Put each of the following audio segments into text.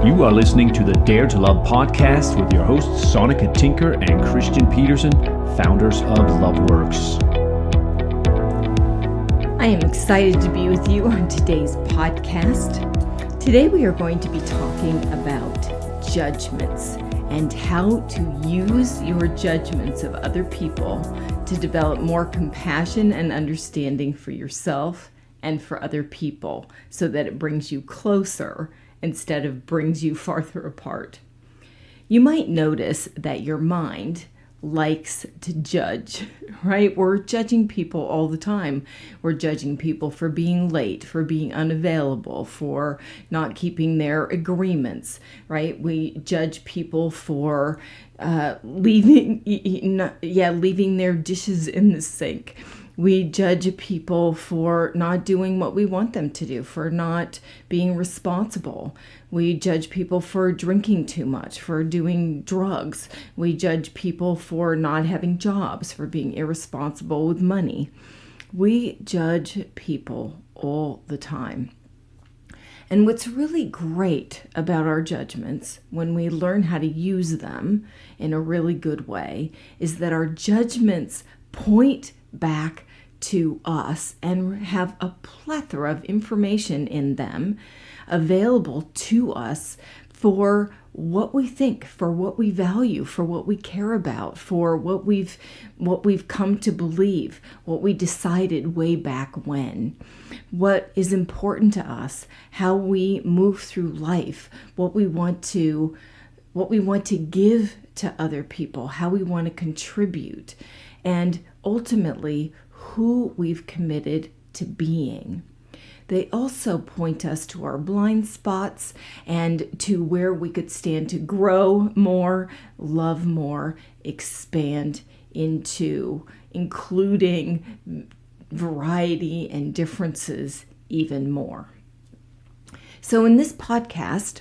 You are listening to the Dare to Love podcast with your hosts, Sonica Tinker and Christian Peterson, founders of LoveWorks. I am excited to be with you on today's podcast. Today we are going to be talking about judgments and how to use your judgments of other people to develop more compassion and understanding for yourself and for other people so that it brings you closer instead of brings you farther apart. You might notice that your mind likes to judge, right? We're judging people all the time. We're judging people for being late, for being unavailable, for not keeping their agreements, right? We judge people for leaving their dishes in the sink. We judge people for not doing what we want them to do, for not being responsible. We judge people for drinking too much, for doing drugs. We judge people for not having jobs, for being irresponsible with money. We judge people all the time. And what's really great about our judgments, when we learn how to use them in a really good way, is that our judgments point back to us and have a plethora of information in them available to us for what we think, for what we value, for what we care about, for what we've come to believe, what we decided way back when, what is important to us, how we move through life, what we want to give to other people, how we want to contribute, and ultimately who we've committed to being. They also point us to our blind spots and to where we could stand to grow more, love more, expand into including variety and differences even more. So in this podcast,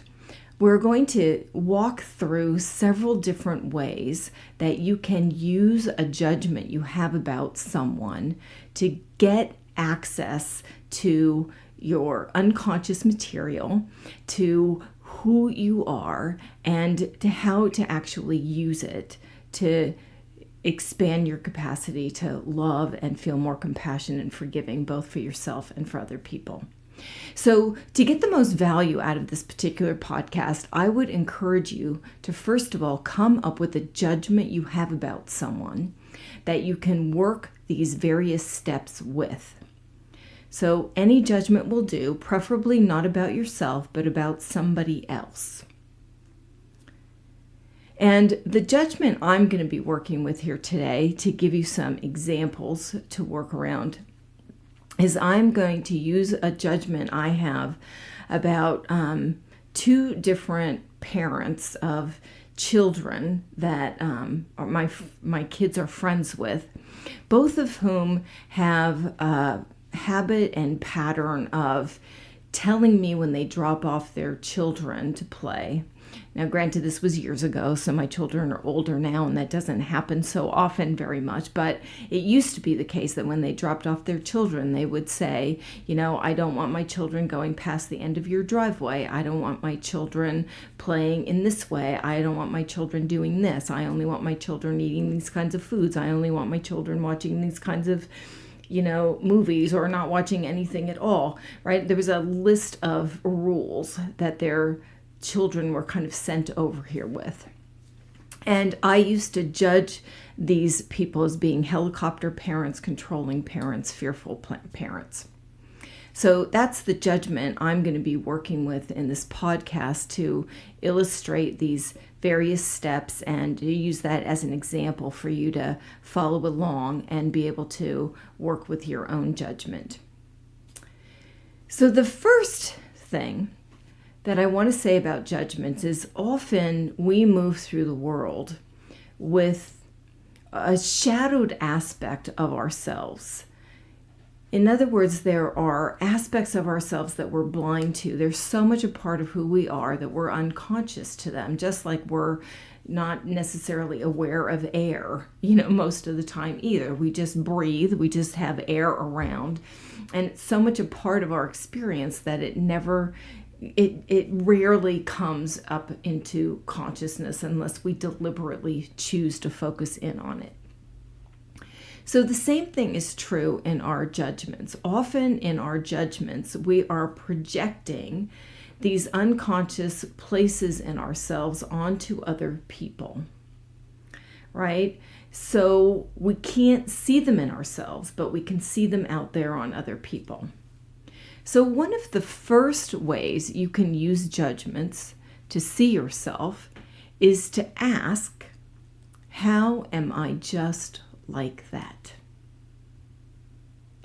we're going to walk through several different ways that you can use a judgment you have about someone to get access to your unconscious material, to who you are, and to how to actually use it to expand your capacity to love and feel more compassionate and forgiving, both for yourself and for other people. So to get the most value out of this particular podcast, I would encourage you to, first of all, come up with a judgment you have about someone that you can work these various steps with. So any judgment will do, preferably not about yourself, but about somebody else. And the judgment I'm going to be working with here today, to give you some examples to work around, is I'm going to use a judgment I have about two different parents of children that my kids are friends with, both of whom have a habit and pattern of telling me when they drop off their children to play. Now, granted, this was years ago, so my children are older now, and that doesn't happen so often very much, but it used to be the case that when they dropped off their children, they would say, I don't want my children going past the end of your driveway. I don't want my children playing in this way. I don't want my children doing this. I only want my children eating these kinds of foods. I only want my children watching these kinds of movies, or not watching anything at all, right? There was a list of rules that their children were kind of sent over here with. And I used to judge these people as being helicopter parents, controlling parents, fearful parents. So that's the judgment I'm going to be working with in this podcast to illustrate these various steps and to use that as an example for you to follow along and be able to work with your own judgment. So the first thing that I want to say about judgments is often we move through the world with a shadowed aspect of ourselves. In other words, there are aspects of ourselves that we're blind to. There's so much a part of who we are that we're unconscious to them, just like we're not necessarily aware of air, most of the time either. We just breathe, we just have air around. And it's so much a part of our experience that it never it rarely comes up into consciousness unless we deliberately choose to focus in on it. So the same thing is true in our judgments. Often in our judgments, we are projecting these unconscious places in ourselves onto other people, right? So we can't see them in ourselves, but we can see them out there on other people. So one of the first ways you can use judgments to see yourself is to ask, how am I just like that?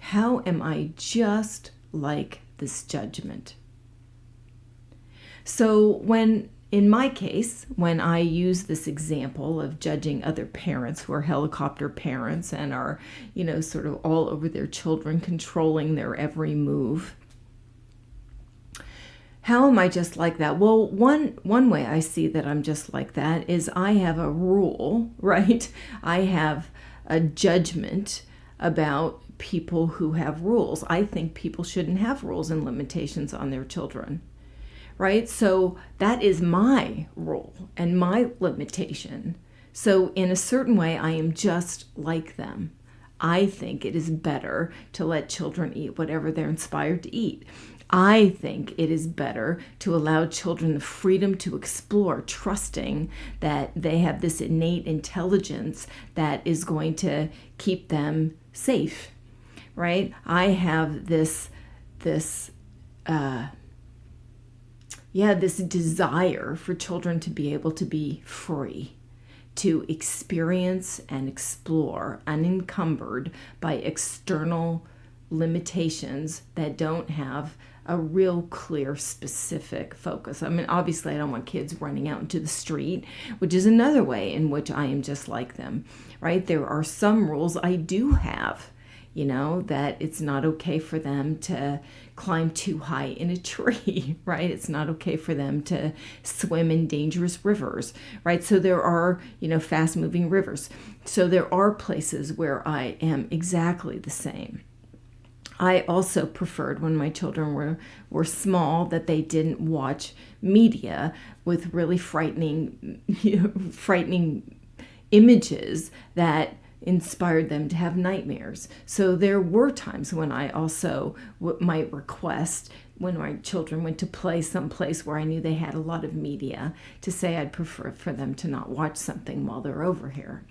How am I just like this judgment? So in my case, when I use this example of judging other parents who are helicopter parents and are, sort of all over their children, controlling their every move, how am I just like that? Well, one way I see that I'm just like that is I have a rule, right? I have a judgment about people who have rules. I think people shouldn't have rules and limitations on their children, right? So that is my rule and my limitation. So in a certain way, I am just like them. I think it is better to let children eat whatever they're inspired to eat. I think it is better to allow children the freedom to explore, trusting that they have this innate intelligence that is going to keep them safe, right? I have this desire for children to be able to be free, to experience and explore unencumbered by external limitations that don't have a real clear, specific focus. I mean, obviously I don't want kids running out into the street, which is another way in which I am just like them, right? There are some rules I do have, that it's not okay for them to climb too high in a tree, right? It's not okay for them to swim in dangerous rivers, right? So there are, fast moving rivers. So there are places where I am exactly the same. I also preferred when my children were small that they didn't watch media with really frightening images that inspired them to have nightmares. So there were times when I also might request, when my children went to play someplace where I knew they had a lot of media, to say I'd prefer for them to not watch something while they're over here.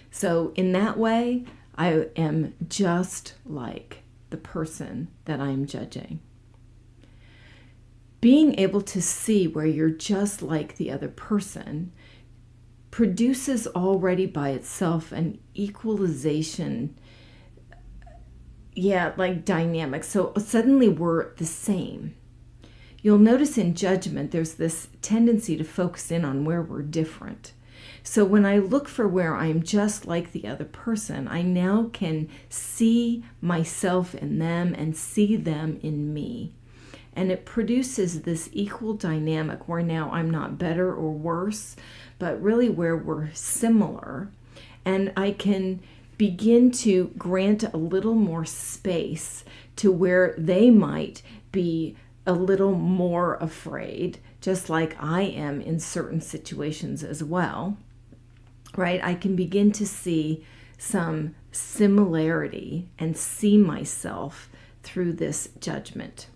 So in that way, I am just like the person that I'm judging. Being able to see where you're just like the other person produces already by itself an equalization, dynamic. So suddenly we're the same. You'll notice in judgment, there's this tendency to focus in on where we're different. So when I look for where I'm just like the other person, I now can see myself in them and see them in me. And it produces this equal dynamic where now I'm not better or worse, but really where we're similar. And I can begin to grant a little more space to where they might be a little more afraid, just like I am in certain situations as well. Right? I can begin to see some similarity and see myself through this judgment.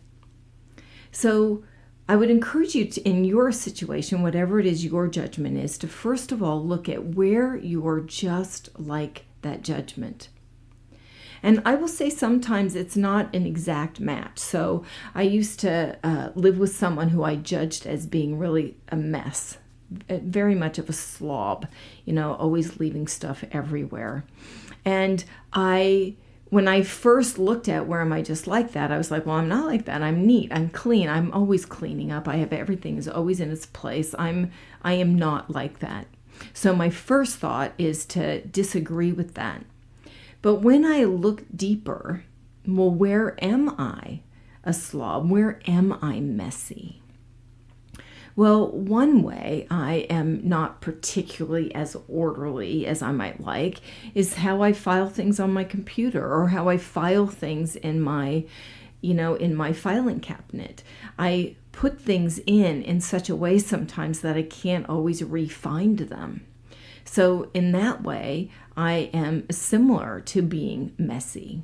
So I would encourage you to, in your situation, whatever it is your judgment is, to first of all look at where you are just like that judgment. And I will say sometimes it's not an exact match. So I used to live with someone who I judged as being really a mess. Very much of a slob, always leaving stuff everywhere. And when I first looked at where am I just like that, I was like, well, I'm not like that. I'm neat. I'm clean. I'm always cleaning up. I have everything is always in its place. I am not like that. So my first thought is to disagree with that. But when I look deeper, well, where am I a slob? Where am I messy? Well, one way I am not particularly as orderly as I might like is how I file things on my computer, or how I file things in my filing cabinet. I put things in such a way sometimes that I can't always re-find them. So in that way, I am similar to being messy.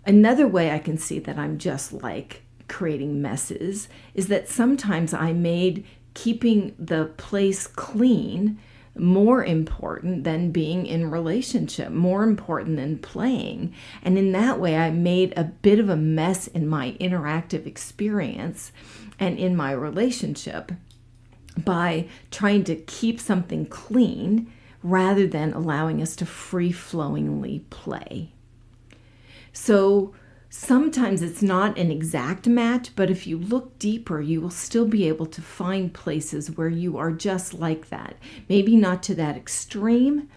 Another way I can see that I'm just like creating messes is that sometimes I made keeping the place clean more important than being in relationship, more important than playing. And in that way, I made a bit of a mess in my interactive experience and in my relationship by trying to keep something clean rather than allowing us to free-flowingly play. So sometimes it's not an exact match, but if you look deeper, you will still be able to find places where you are just like that. Maybe not to that extreme,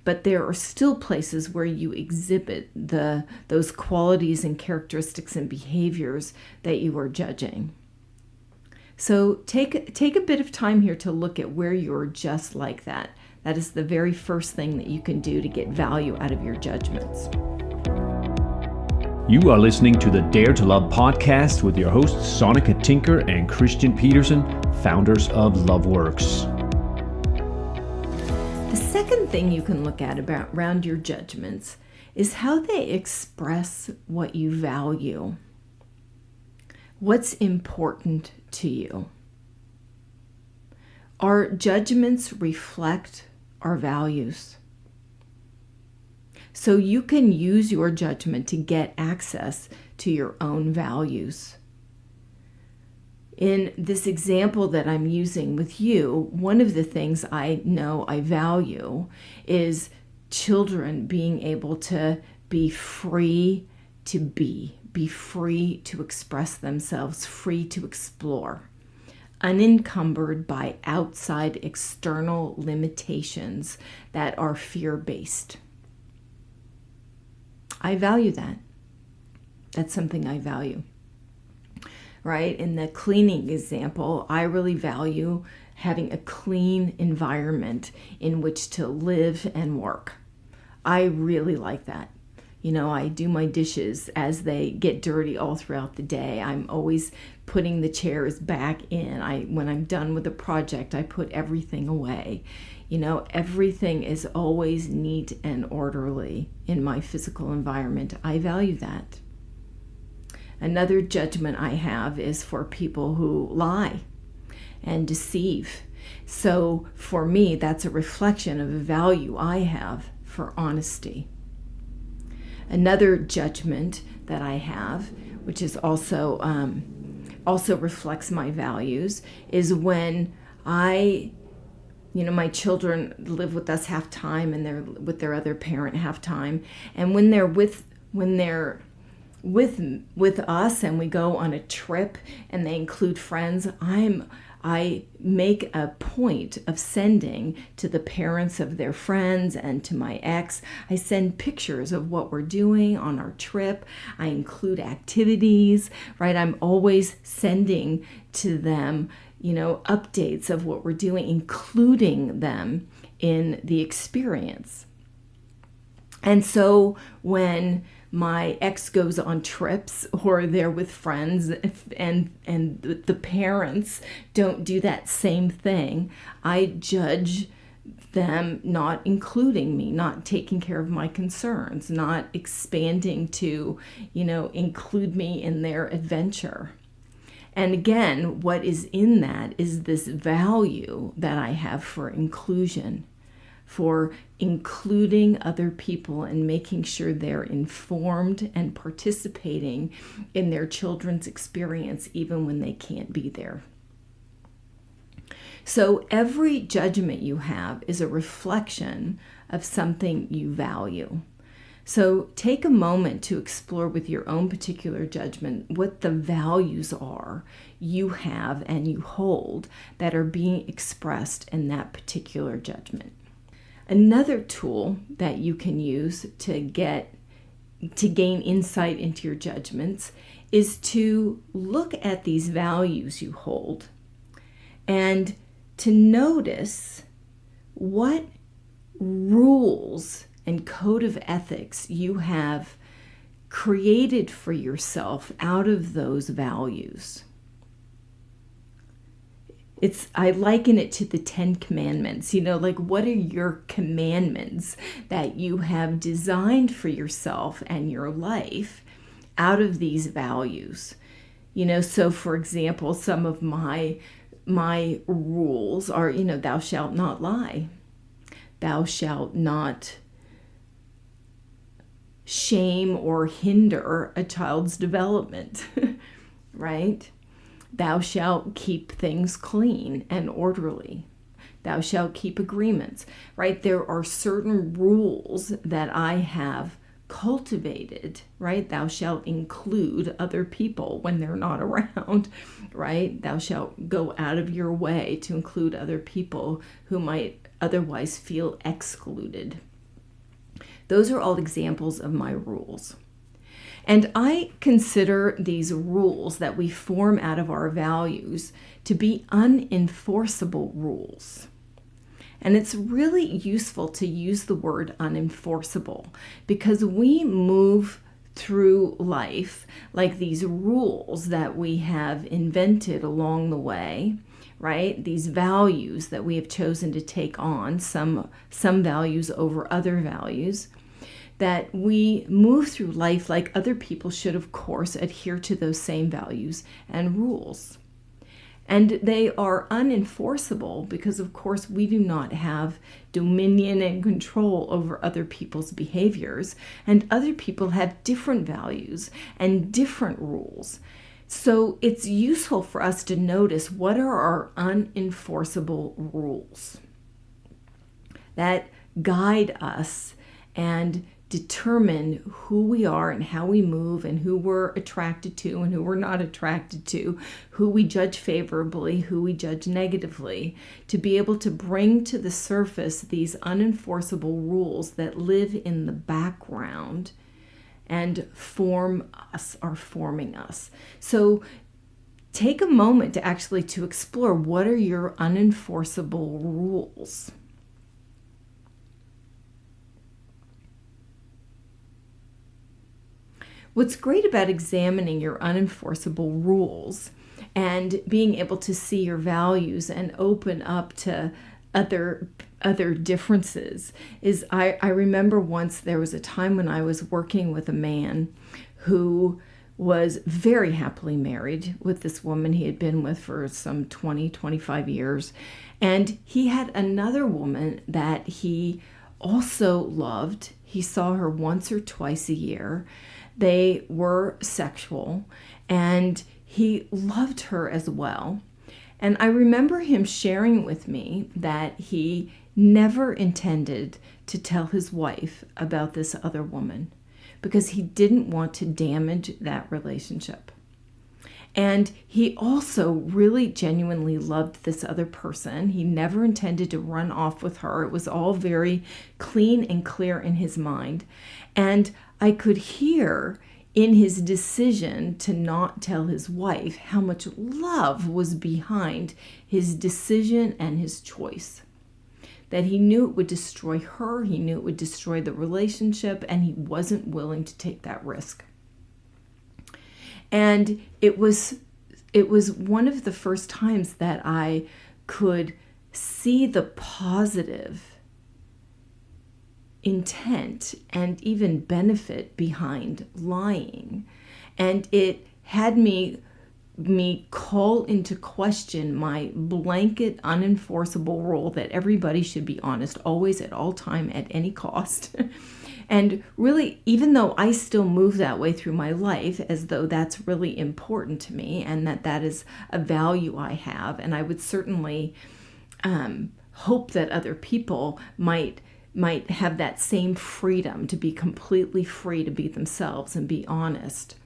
but there are still places where you exhibit those qualities and characteristics and behaviors that you are judging. So take a bit of time here to look at where you're just like that. That is the very first thing that you can do to get value out of your judgments. You are listening to the Dare to Love podcast with your hosts, Sonica Tinker and Christian Peterson, founders of LoveWorks. The second thing you can look at around your judgments is how they express what you value. What's important to you? Our judgments reflect our values. So you can use your judgment to get access to your own values. In this example that I'm using with you, one of the things I know I value is children being able to be free to be free to express themselves, free to explore, unencumbered by outside external limitations that are fear-based. I value that. That's something I value, right? In the cleaning example, I really value having a clean environment in which to live and work. I really like that. You know, I do my dishes as they get dirty all throughout the day. I'm always putting the chairs back in. When I'm done with a project, I put everything away. You know, everything is always neat and orderly in my physical environment. I value that. Another judgment I have is for people who lie and deceive. So for me, that's a reflection of a value I have for honesty. Another judgment that I have, which is also reflects my values, is when my children live with us half time and they're with their other parent half time, and when they're with us and we go on a trip and they include friends, I make a point of sending to the parents of their friends and to my ex. I send pictures of what we're doing on our trip. I include activities, right? I'm always sending to them, updates of what we're doing, including them in the experience. And so when my ex goes on trips or they're with friends and the parents don't do that same thing, I judge them not including me, not taking care of my concerns, not expanding to, include me in their adventure. And again, what is in that is this value that I have for inclusion, for including other people and making sure they're informed and participating in their children's experience even when they can't be there. So every judgment you have is a reflection of something you value. So take a moment to explore with your own particular judgment what the values are you have and you hold that are being expressed in that particular judgment. Another tool that you can use to gain insight into your judgments is to look at these values you hold and to notice what rules and code of ethics you have created for yourself out of those values. I liken it to the 10 commandments. Like, what are your commandments that you have designed for yourself and your life out of these values? So for example, some of my rules are, thou shalt not lie. Thou shalt not shame or hinder a child's development, right? Thou shalt keep things clean and orderly. Thou shalt keep agreements, right? There are certain rules that I have cultivated, right? Thou shalt include other people when they're not around, right? Thou shalt go out of your way to include other people who might otherwise feel excluded. Those are all examples of my rules. And I consider these rules that we form out of our values to be unenforceable rules. And it's really useful to use the word unenforceable because we move through life like these rules that we have invented along the way, right? These values that we have chosen to take on, some values over other values, that we move through life like other people should, of course, adhere to those same values and rules. And they are unenforceable because, of course, we do not have dominion and control over other people's behaviors, and other people have different values and different rules. So it's useful for us to notice what are our unenforceable rules that guide us and determine who we are and how we move and who we're attracted to and who we're not attracted to, who we judge favorably, who we judge negatively, to be able to bring to the surface these unenforceable rules that live in the background and form us, are forming us. So take a moment to actually to explore, what are your unenforceable rules? What's great about examining your unenforceable rules and being able to see your values and open up to other differences is I remember once there was a time when I was working with a man who was very happily married with this woman he had been with for some 25 years. And he had another woman that he also loved. He saw her once or twice a year. They were sexual, and he loved her as well. And I remember him sharing with me that he never intended to tell his wife about this other woman because he didn't want to damage that relationship. And he also really genuinely loved this other person. He never intended to run off with her. It was all very clean and clear in his mind. And I could hear in his decision to not tell his wife how much love was behind his decision and his choice. That he knew it would destroy her, he knew it would destroy the relationship, and he wasn't willing to take that risk. And it was one of the first times that I could see the positive intent and even benefit behind lying. And it had me call into question my blanket unenforceable rule that everybody should be honest always, at all time, at any cost. And really, even though I still move that way through my life, as though that's really important to me and that is a value I have, and I would certainly hope that other people might have that same freedom to be completely free to be themselves and be honest.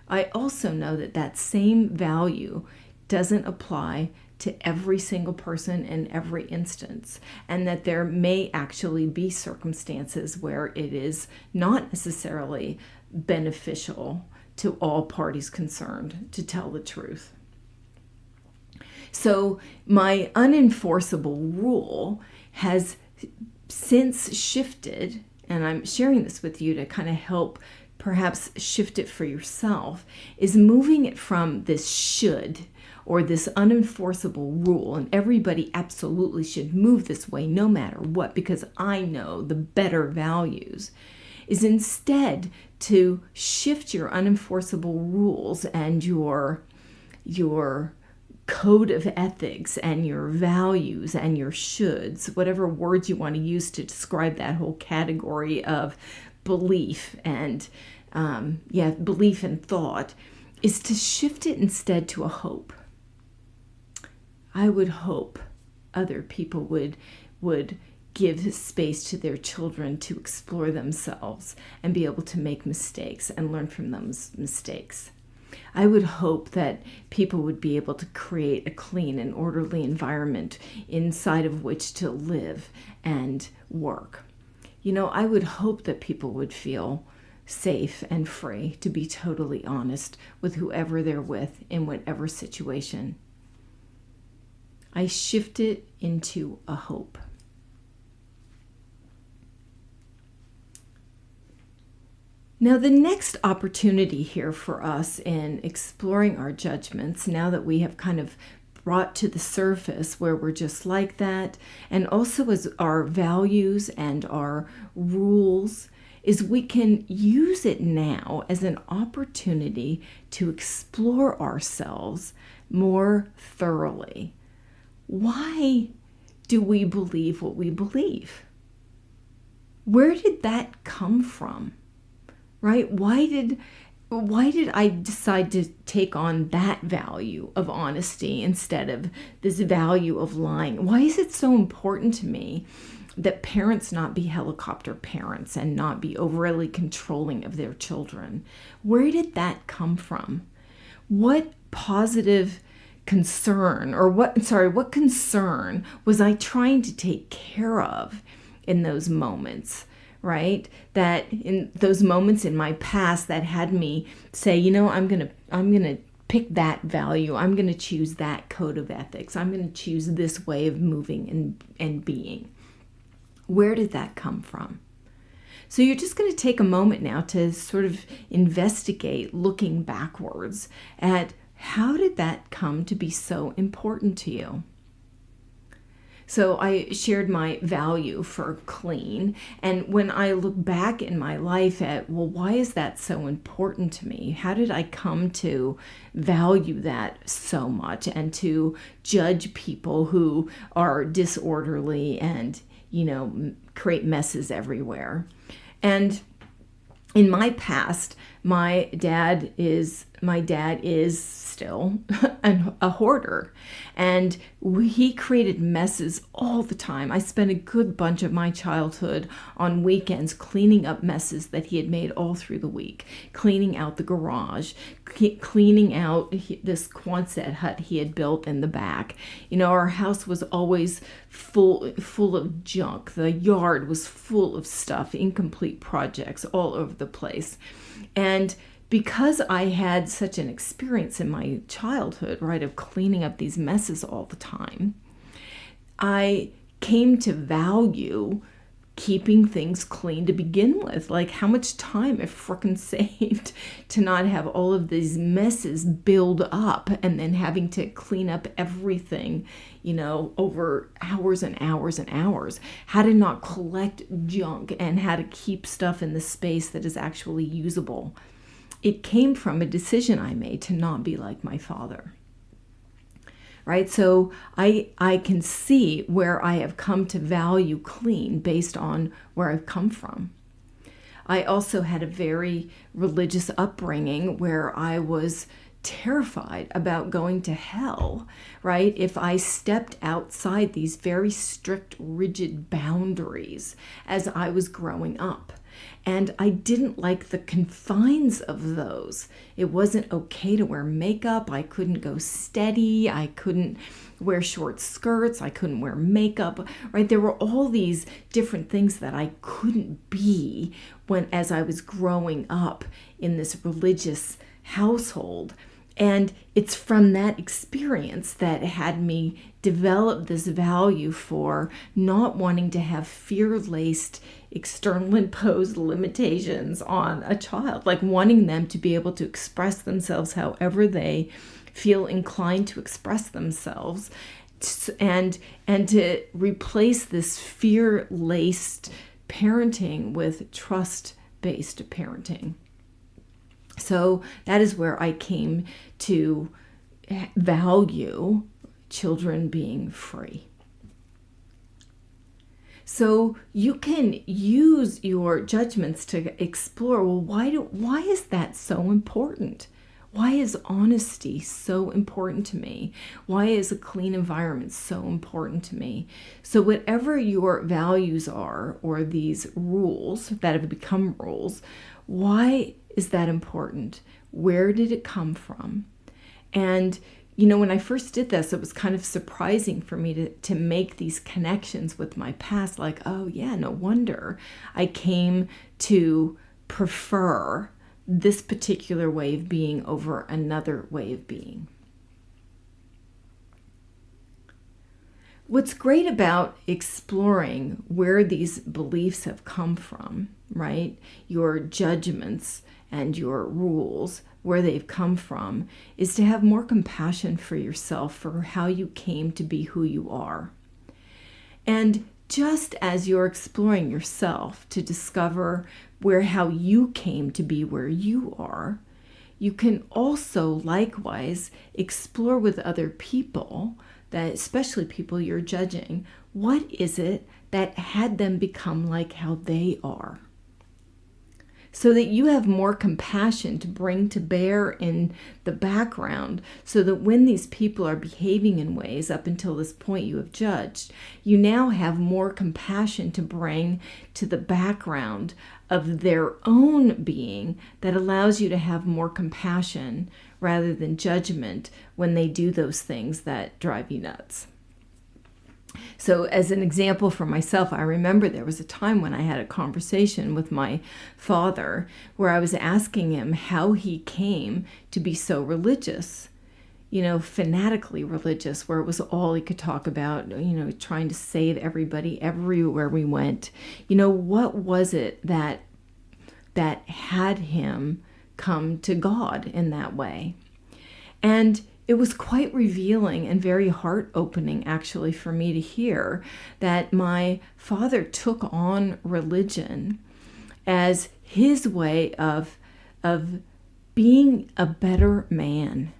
I also know that same value doesn't apply to every single person in every instance, and that there may actually be circumstances where it is not necessarily beneficial to all parties concerned to tell the truth. So my unenforceable rule has since shifted, and I'm sharing this with you to kind of help perhaps shift it for yourself, is moving it from this should or this unenforceable rule, and everybody absolutely should move this way no matter what because I know the better values, is instead to shift your unenforceable rules and your code of ethics and your values and your shoulds, whatever words you want to use to describe that whole category of belief and belief and thought, is to shift it instead to a hope. I would hope other people would give space to their children to explore themselves and be able to make mistakes and learn from those mistakes. I would hope that people would be able to create a clean and orderly environment inside of which to live and work. I would hope that people would feel safe and free to be totally honest with whoever they're with in whatever situation. I shift it into a hope. Now, the next opportunity here for us in exploring our judgments, now that we have kind of brought to the surface where we're just like that, and also as our values and our rules, is we can use it now as an opportunity to explore ourselves more thoroughly. Why do we believe what we believe? Where did that come from? Right? Why did I decide to take on that value of honesty instead of this value of lying? Why is it so important to me that parents not be helicopter parents and not be overly controlling of their children? Where did that come from? What positive concern what concern was I trying to take care of in those moments? Right? That in those moments in my past that had me say, I'm going to pick that value. I'm going to choose that code of ethics. I'm going to choose this way of moving and being. Where did that come from? So you're just going to take a moment now to sort of investigate, looking backwards at how did that come to be so important to you? So I shared my value for clean. And when I look back in my life at, why is that so important to me? How did I come to value that so much and to judge people who are disorderly and, create messes everywhere? And in my past, my dad is still a hoarder, and he created messes all the time. I spent a good bunch of my childhood on weekends cleaning up messes that he had made all through the week, cleaning out the garage, cleaning out this Quonset hut he had built in the back. Our house was always full of junk. The yard was full of stuff, incomplete projects all over the place. And because I had such an experience in my childhood, right, of cleaning up these messes all the time, I came to value keeping things clean to begin with. Like how much time it frickin' saved to not have all of these messes build up and then having to clean up everything, over hours and hours and hours. How to not collect junk and how to keep stuff in the space that is actually usable. It came from a decision I made to not be like my father. Right? So I can see where I have come to value clean based on where I've come from. I also had a very religious upbringing where I was terrified about going to hell, right? If I stepped outside these very strict, rigid boundaries as I was growing up. And I didn't like the confines of those. It wasn't okay to wear makeup. I couldn't go steady. I couldn't wear short skirts. I couldn't wear makeup, right? There were all these different things that I couldn't be as I was growing up in this religious household. And it's from that experience that had me develop this value for not wanting to have fear-laced, external imposed limitations on a child, like wanting them to be able to express themselves however they feel inclined to express themselves, and to replace this fear-laced parenting with trust-based parenting. So that is where I came to value children being free. So you can use your judgments to explore, well, why is that so important? Why is honesty so important to me? Why is a clean environment so important to me? So whatever your values are, or these rules that have become rules, why is that important? Where did it come from? And when I first did this, it was kind of surprising for me to make these connections with my past, like, oh yeah, no wonder I came to prefer this particular way of being over another way of being. What's great about exploring where these beliefs have come from, right? Your judgments and your rules, where they've come from, is to have more compassion for yourself, for how you came to be who you are. And just as you're exploring yourself to discover how you came to be where you are, you can also likewise explore with other people, that especially people you're judging, what is it that had them become like how they are? So that you have more compassion to bring to bear in the background, so that when these people are behaving in ways up until this point you have judged, you now have more compassion to bring to the background of their own being, that allows you to have more compassion rather than judgment when they do those things that drive you nuts. So as an example for myself, I remember there was a time when I had a conversation with my father where I was asking him how he came to be so religious, fanatically religious, where it was all he could talk about, trying to save everybody everywhere we went. What was it that had him come to God in that way? And it was quite revealing and very heart-opening, actually, for me to hear that my father took on religion as his way of being a better man.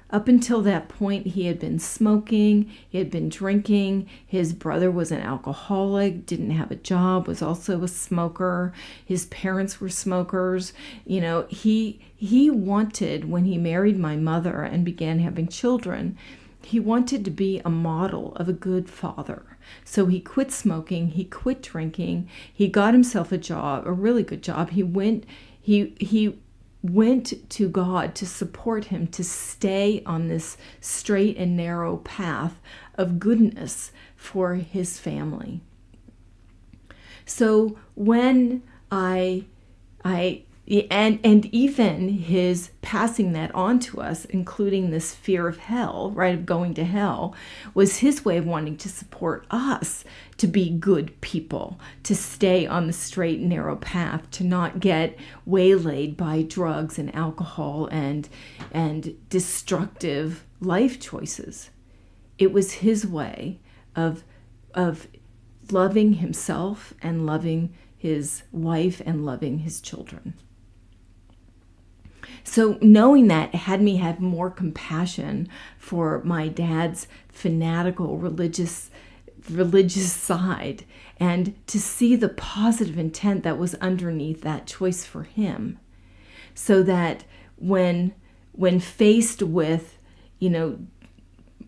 Up until that point, he had been smoking, he had been drinking, his brother was an alcoholic, didn't have a job, was also a smoker, his parents were smokers. He wanted, when he married my mother and began having children, he wanted to be a model of a good father. So he quit smoking, he quit drinking, he got himself a job, a really good job. He went to God to support him to stay on this straight and narrow path of goodness for his family. So when and even his passing that on to us, including this fear of hell, right, of going to hell, was his way of wanting to support us to be good people, to stay on the straight and narrow path, to not get waylaid by drugs and alcohol and destructive life choices. It was his way of loving himself and loving his wife and loving his children. So knowing that had me have more compassion for my dad's fanatical religious side, and to see the positive intent that was underneath that choice for him, so that when faced with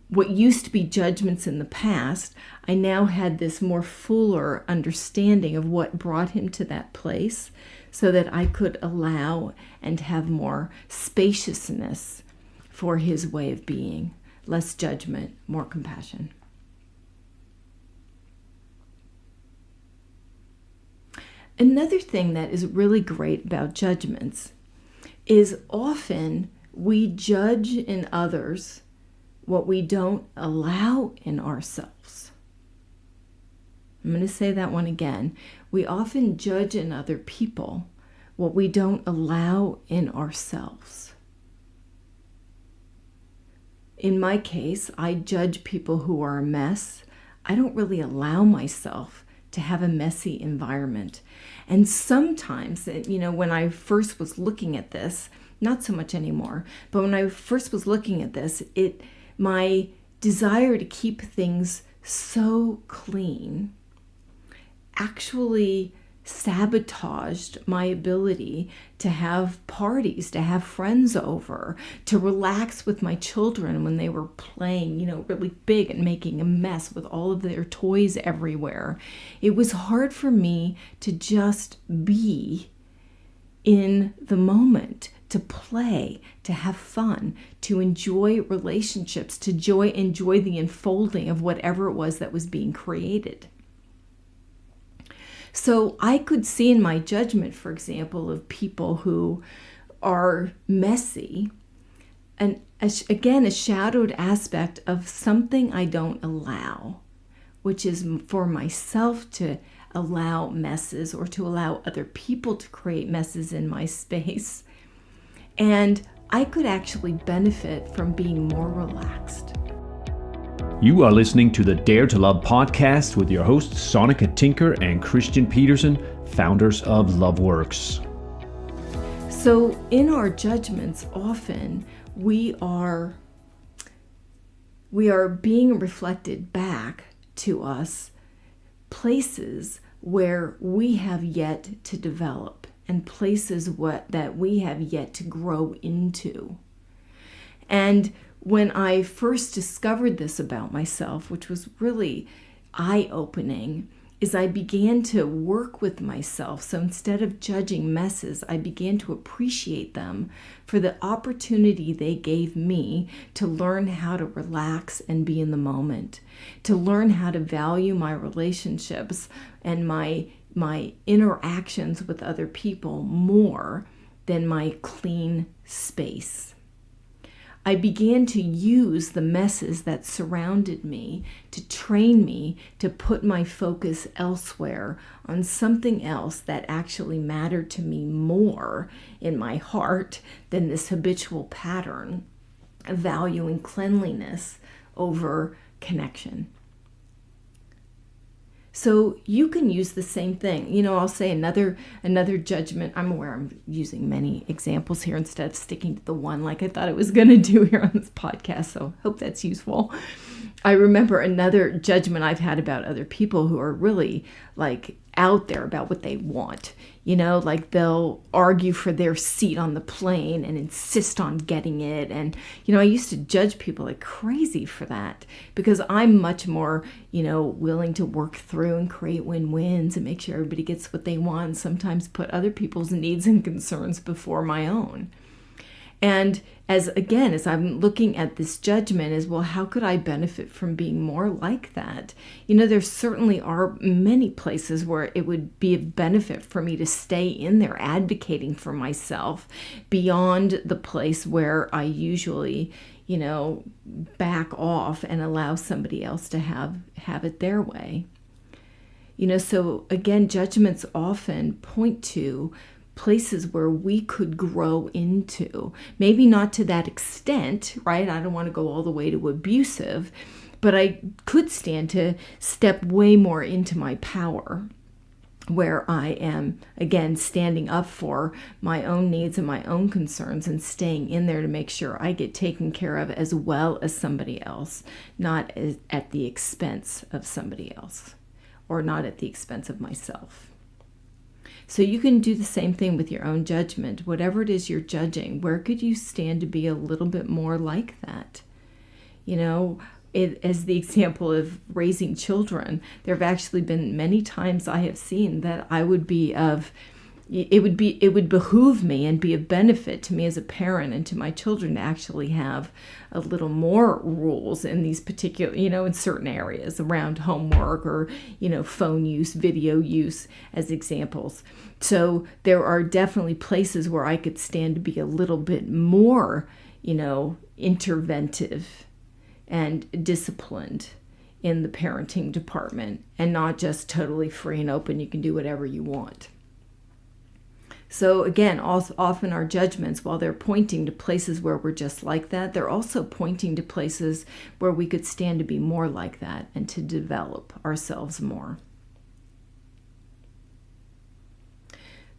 what used to be judgments in the past, I now had this more fuller understanding of what brought him to that place, so that I could allow and have more spaciousness for his way of being, less judgment, more compassion. Another thing that is really great about judgments is often we judge in others what we don't allow in ourselves. I'm going to say that one again. We often judge in other people what we don't allow in ourselves. in my case, I judge people who are a mess. I don't really allow myself to have a messy environment. And sometimes, when I first was looking at this, not so much anymore, but when I first was looking at this, my desire to keep things so clean actually sabotaged my ability to have parties, to have friends over, to relax with my children when they were playing, really big and making a mess with all of their toys everywhere. It was hard for me to just be in the moment, to play, to have fun, to enjoy relationships, to enjoy the unfolding of whatever it was that was being created. So I could see in my judgment, for example, of people who are messy, and again, a shadowed aspect of something I don't allow, which is for myself to allow messes or to allow other people to create messes in my space. And I could actually benefit from being more relaxed. You are listening to the Dare to Love podcast with your hosts, Sonica Tinker and Christian Peterson, founders of LoveWorks. So in our judgments, often we are being reflected back to us places where we have yet to develop and places that we have yet to grow into. And when I first discovered this about myself, which was really eye-opening, is I began to work with myself. So instead of judging messes, I began to appreciate them for the opportunity they gave me to learn how to relax and be in the moment, to learn how to value my relationships and my interactions with other people more than my clean space. I began to use the messes that surrounded me to train me to put my focus elsewhere on something else that actually mattered to me more in my heart than this habitual pattern of valuing cleanliness over connection. So you can use the same thing. I'll say another judgment. I'm aware I'm using many examples here instead of sticking to the one like I thought I was going to do here on this podcast. So hope that's useful. I remember another judgment I've had about other people who are really out there about what they want. They'll argue for their seat on the plane and insist on getting it. And, I used to judge people like crazy for that because I'm much more, willing to work through and create win-wins and make sure everybody gets what they want and sometimes put other people's needs and concerns before my own. And as I'm looking at this judgment as well, how could I benefit from being more like that? There certainly are many places where it would be of benefit for me to stay in there advocating for myself beyond the place where I usually, back off and allow somebody else to have it their way. So again, judgments often point to places where we could grow into. Maybe not to that extent, right? I don't want to go all the way to abusive, but I could stand to step way more into my power, where I am, again, standing up for my own needs and my own concerns and staying in there to make sure I get taken care of as well as somebody else, not at the expense of somebody else or not at the expense of myself. So you can do the same thing with your own judgment. Whatever it is you're judging, where could you stand to be a little bit more like that? As the example of raising children, there have actually been many times I have seen that it would behoove me and be a benefit to me as a parent and to my children to actually have a little more rules in these particular, in certain areas around homework or, phone use, video use as examples. So there are definitely places where I could stand to be a little bit more, interventive and disciplined in the parenting department and not just totally free and open. You can do whatever you want. So again, also, often our judgments, while they're pointing to places where we're just like that, they're also pointing to places where we could stand to be more like that and to develop ourselves more.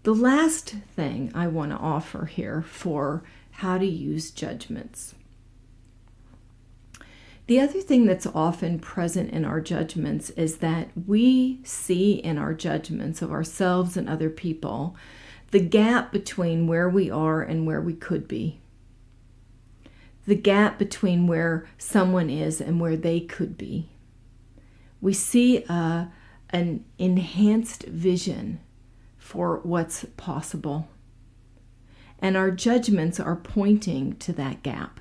The last thing I want to offer here for how to use judgments. The other thing that's often present in our judgments is that we see in our judgments of ourselves and other people the gap between where we are and where we could be. The gap between where someone is and where they could be. We see an enhanced vision for what's possible. And our judgments are pointing to that gap.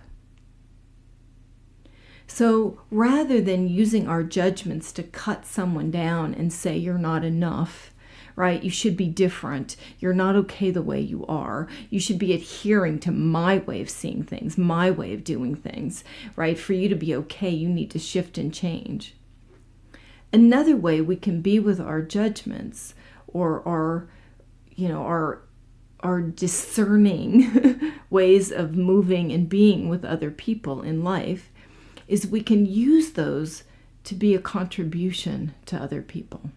So rather than using our judgments to cut someone down and say you're not enough, right? You should be different. You're not okay the way you are. You should be adhering to my way of seeing things, my way of doing things, right? For you to be okay, you need to shift and change. Another way we can be with our judgments or our discerning ways of moving and being with other people in life is we can use those to be a contribution to other people.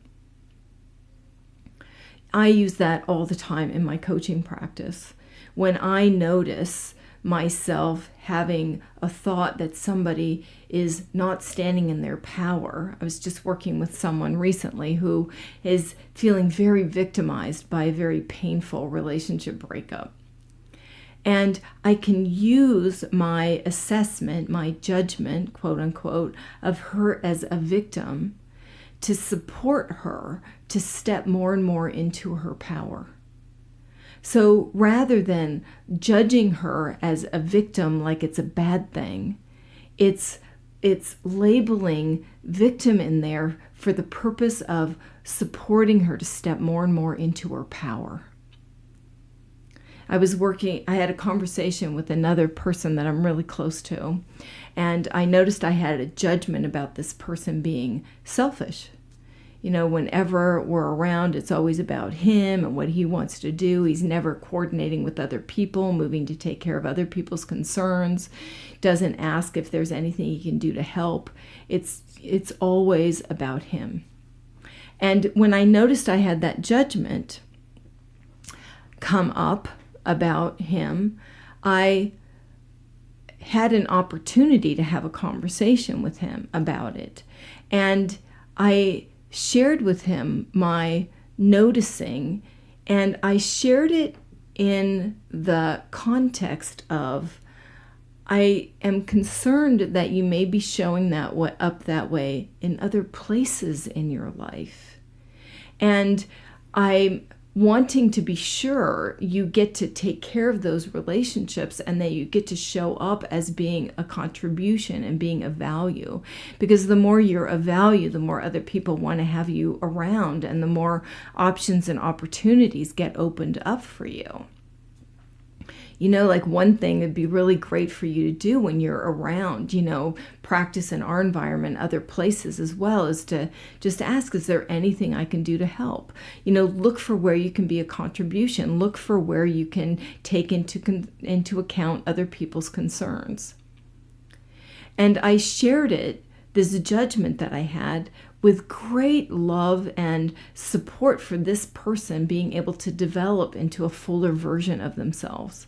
I use that all the time in my coaching practice. When I notice myself having a thought that somebody is not standing in their power. I was just working with someone recently who is feeling very victimized by a very painful relationship breakup. And I can use my assessment, my judgment, quote unquote, of her as a victim to support her to step more and more into her power. So rather than judging her as a victim like it's a bad thing, it's labeling victim in there for the purpose of supporting her to step more and more into her power. I had a conversation with another person that I'm really close to, and I noticed I had a judgment about this person being selfish. Whenever we're around, it's always about him and what he wants to do. He's never coordinating with other people, moving to take care of other people's concerns, doesn't ask if there's anything he can do to help. It's always about him. And when I noticed I had that judgment come up about him, I had an opportunity to have a conversation with him about it. And I shared with him my noticing, and I shared it in the context of, I am concerned that you may be showing up that way in other places in your life. And I'm wanting to be sure you get to take care of those relationships and that you get to show up as being a contribution and being of value. Because the more you're of value, the more other people want to have you around and the more options and opportunities get opened up for you. Like one thing that'd be really great for you to do when you're around, practice in our environment, other places as well, is to just ask, is there anything I can do to help? Look for where you can be a contribution. Look for where you can take into account other people's concerns. And I shared this judgment that I had, with great love and support for this person being able to develop into a fuller version of themselves.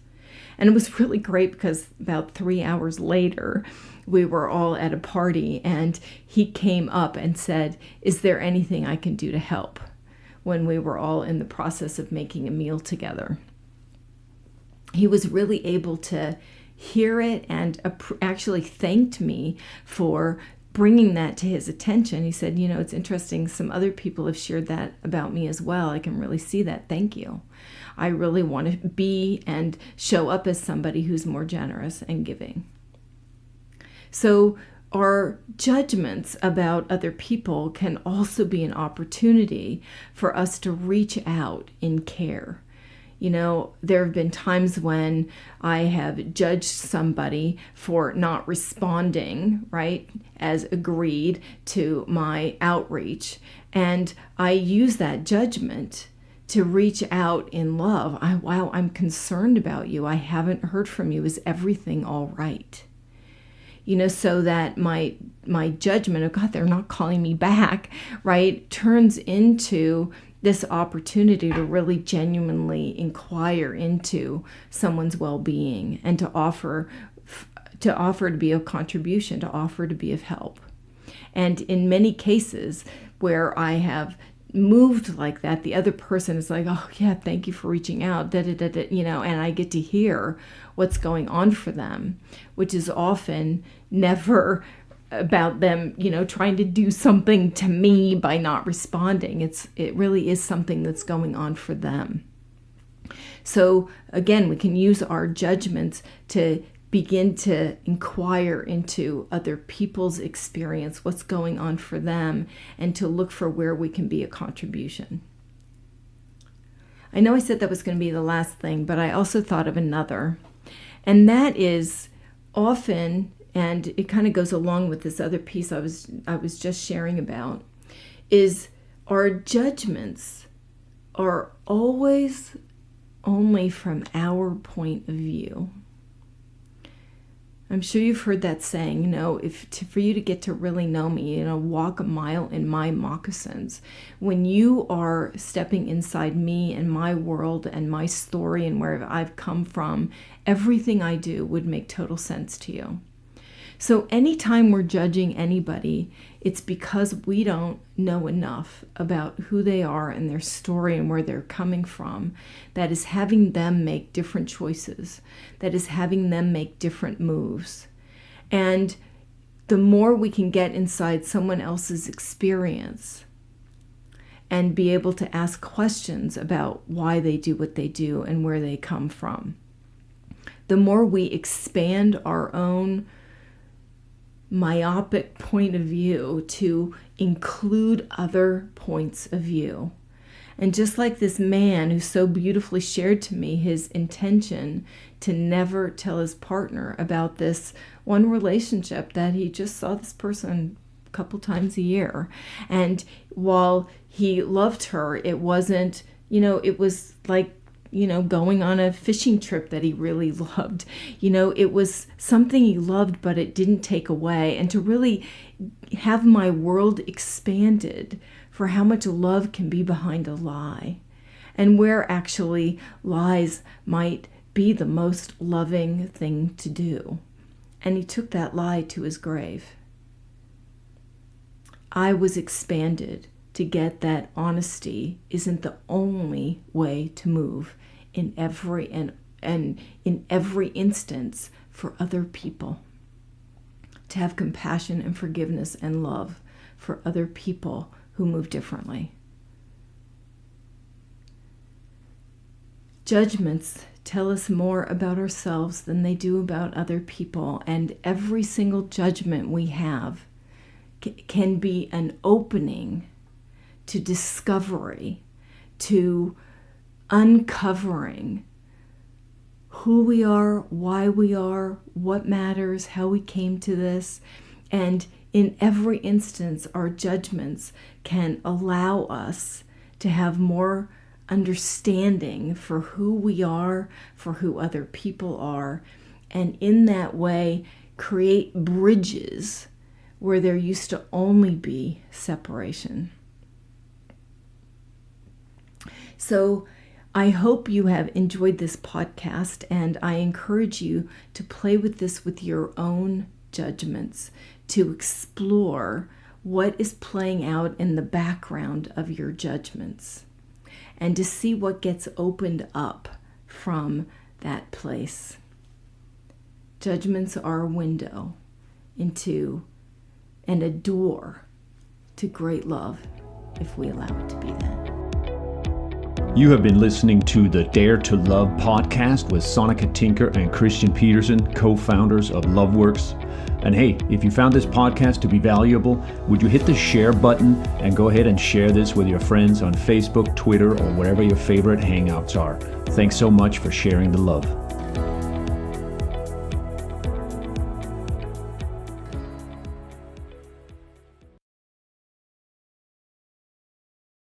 And it was really great because about 3 hours later, we were all at a party and he came up and said, is there anything I can do to help? When we were all in the process of making a meal together. He was really able to hear it and actually thanked me for bringing that to his attention. He said, it's interesting. Some other people have shared that about me as well. I can really see that. Thank you. I really want to be and show up as somebody who's more generous and giving. So our judgments about other people can also be an opportunity for us to reach out in care. There have been times when I have judged somebody for not responding, right, as agreed to my outreach. And I use that judgment to reach out in love. Wow, I'm concerned about you. I haven't heard from you. Is everything all right? So that my judgment of, God, they're not calling me back, right, turns into this opportunity to really genuinely inquire into someone's well-being and to offer to be of contribution, to offer to be of help. And in many cases where I have moved like that, the other person is like, oh yeah, thank you for reaching out, and I get to hear what's going on for them, which is often never about them, trying to do something to me by not responding. It really is something that's going on for them. So again, we can use our judgments to begin to inquire into other people's experience, what's going on for them, and to look for where we can be a contribution. I know I said that was going to be the last thing, but I also thought of another, and that is often, and it kind of goes along with this other piece I was just sharing about, is our judgments are always only from our point of view. I'm sure you've heard that saying, for you to get to really know me, walk a mile in my moccasins. When you are stepping inside me and my world and my story and where I've come from, everything I do would make total sense to you. So anytime we're judging anybody, it's because we don't know enough about who they are and their story and where they're coming from, that is having them make different choices, that is having them make different moves. And the more we can get inside someone else's experience and be able to ask questions about why they do what they do and where they come from, the more we expand our own myopic point of view to include other points of view. And just like this man who so beautifully shared to me his intention to never tell his partner about this one relationship that he just saw this person a couple times a year. And while he loved her, it wasn't, it was like, going on a fishing trip that he really loved. It was something he loved, but it didn't take away. And to really have my world expanded for how much love can be behind a lie, and where actually lies might be the most loving thing to do. And he took that lie to his grave. I was expanded to get that honesty isn't the only way to move in every and in every instance for other people. To have compassion and forgiveness and love for other people who move differently. Judgments tell us more about ourselves than they do about other people, and every single judgment we have can be an opening to discovery, to uncovering who we are, why we are, what matters, how we came to this. And in every instance, our judgments can allow us to have more understanding for who we are, for who other people are, and in that way create bridges where there used to only be separation. So I hope you have enjoyed this podcast, and I encourage you to play with this with your own judgments, to explore what is playing out in the background of your judgments, and to see what gets opened up from that place. Judgments are a window into and a door to great love, if we allow it to be that. You have been listening to the Dare to Love podcast with Sonica Tinker and Christian Peterson, co-founders of LoveWorks. And hey, if you found this podcast to be valuable, would you hit the share button and go ahead and share this with your friends on Facebook, Twitter, or wherever your favorite hangouts are. Thanks so much for sharing the love.